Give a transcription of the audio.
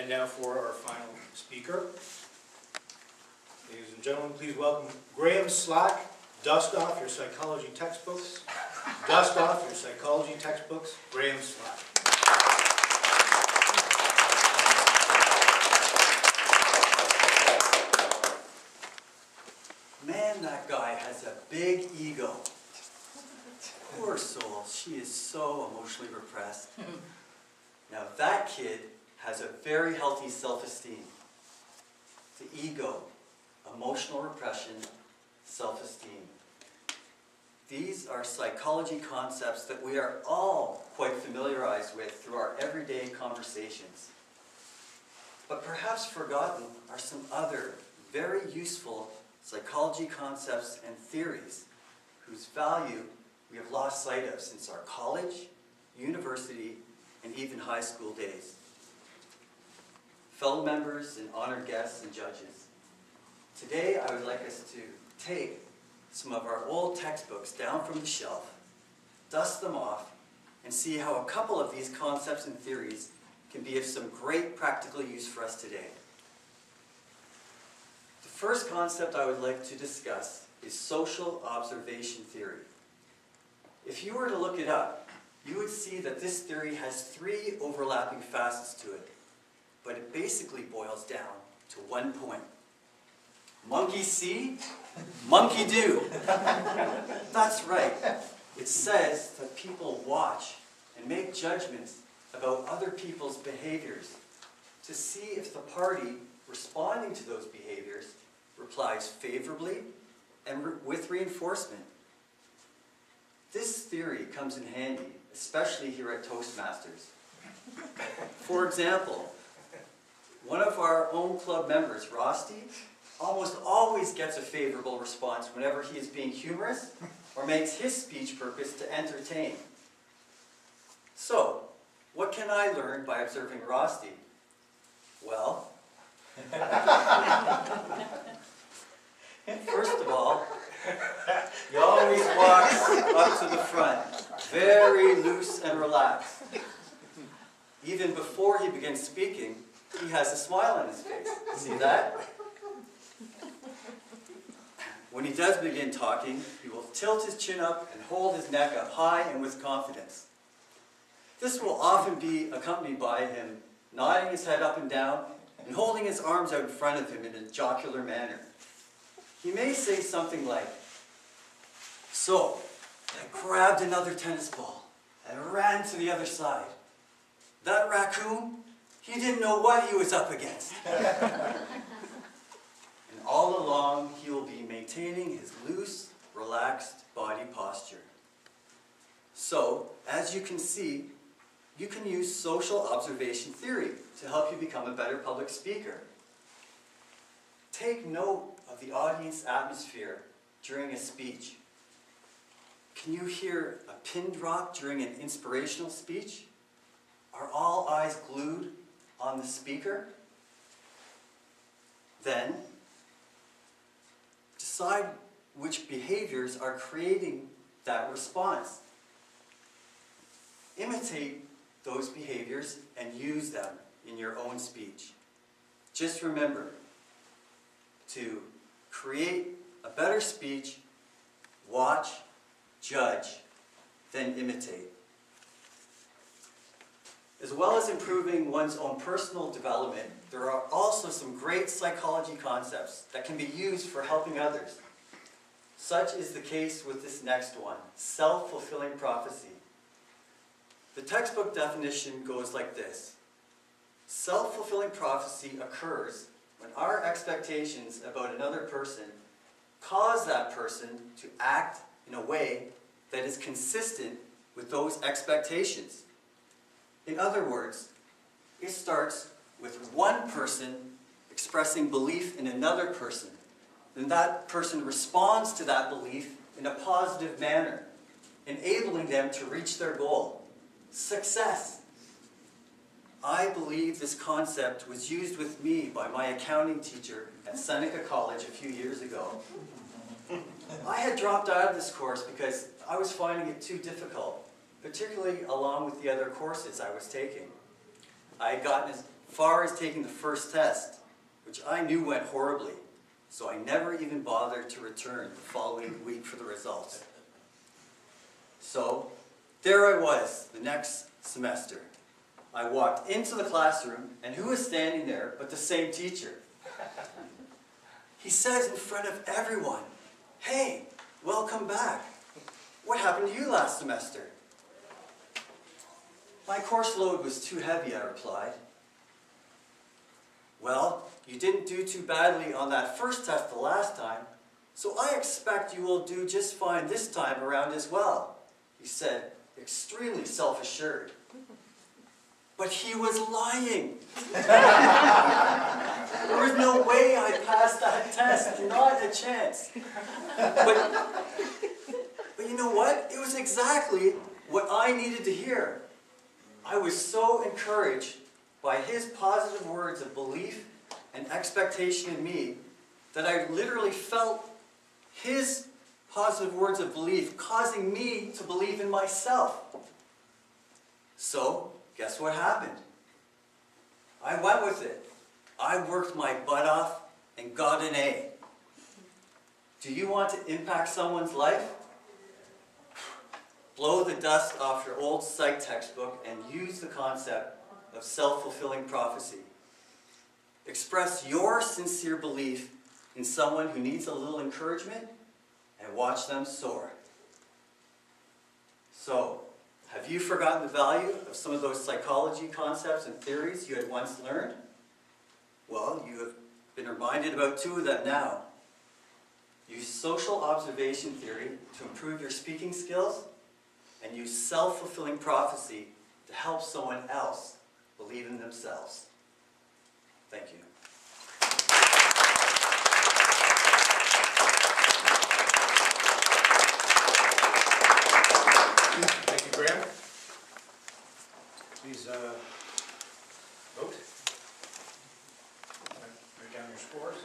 And now for our final speaker. Ladies and gentlemen, please welcome Graham Slack. Dust off your psychology textbooks. Dust off your psychology textbooks. Graham Slack. Man, that guy has a big ego. Poor soul, she is so emotionally repressed. Now that kid has a very healthy self-esteem. The ego, emotional repression, self-esteem. These are psychology concepts that we are all quite familiarized with through our everyday conversations. But perhaps forgotten are some other very useful psychology concepts and theories whose value we have lost sight of since our college, university, and even high school days. Fellow members and honored guests and judges, today I would like us to take some of our old textbooks down from the shelf, dust them off, and see how a couple of these concepts and theories can be of some great practical use for us today. The first concept I would like to discuss is social observation theory. If you were to look it up, you would see that this theory has three overlapping facets to it, but it basically boils down to one point. Monkey see, monkey do. That's right. It says that people watch and make judgments about other people's behaviors to see if the party responding to those behaviors replies favorably and with reinforcement. This theory comes in handy, especially here at Toastmasters. For example, one of our own club members, Rusty, almost always gets a favorable response whenever he is being humorous or makes his speech purpose to entertain. So, what can I learn by observing Rusty? Well, first of all, he always walks up to the front, very loose and relaxed. Even before he begins speaking, he has a smile on his face. See that? When he does begin talking, he will tilt his chin up and hold his neck up high and with confidence. This will often be accompanied by him nodding his head up and down and holding his arms out in front of him in a jocular manner. He may say something like, "So, I grabbed another tennis ball and ran to the other side. That raccoon, he didn't know what he was up against." And all along, he will be maintaining his loose, relaxed body posture. So, as you can see, you can use social observation theory to help you become a better public speaker. Take note of the audience atmosphere during a speech. Can you hear a pin drop during an inspirational speech? Are all eyes glued on the speaker? Then, decide which behaviors are creating that response. Imitate those behaviors and use them in your own speech. Just remember to create a better speech, watch, judge, then imitate. As well as improving one's own personal development, there are also some great psychology concepts that can be used for helping others. Such is the case with this next one, self-fulfilling prophecy. The textbook definition goes like this. Self-fulfilling prophecy occurs when our expectations about another person cause that person to act in a way that is consistent with those expectations. In other words, it starts with one person expressing belief in another person. Then that person responds to that belief in a positive manner, enabling them to reach their goal. Success. I believe this concept was used with me by my accounting teacher at Seneca College a few years ago. I had dropped out of this course because I was finding it too difficult, particularly along with the other courses I was taking. I had gotten as far as taking the first test, which I knew went horribly, so I never even bothered to return the following week for the results. So, there I was, the next semester. I walked into the classroom, and who was standing there but the same teacher? He says in front of everyone, "Hey, welcome back. What happened to you last semester?" "My course load was too heavy," I replied. "Well, you didn't do too badly on that first test the last time, so I expect you will do just fine this time around as well," he said, extremely self-assured. But he was lying. There was no way I passed that test, not a chance. But you know what? It was exactly what I needed to hear. I was so encouraged by his positive words of belief and expectation in me that I literally felt his positive words of belief causing me to believe in myself. So, guess what happened? I went with it. I worked my butt off and got an A. Do you want to impact someone's life? Blow the dust off your old psych textbook and use the concept of self-fulfilling prophecy. Express your sincere belief in someone who needs a little encouragement and watch them soar. So, have you forgotten the value of some of those psychology concepts and theories you had once learned? Well, you have been reminded about two of them now. Use social observation theory to improve your speaking skills, and use self-fulfilling prophecy to help someone else believe in themselves. Thank you. Thank you, Graham. Please vote. Write down your scores.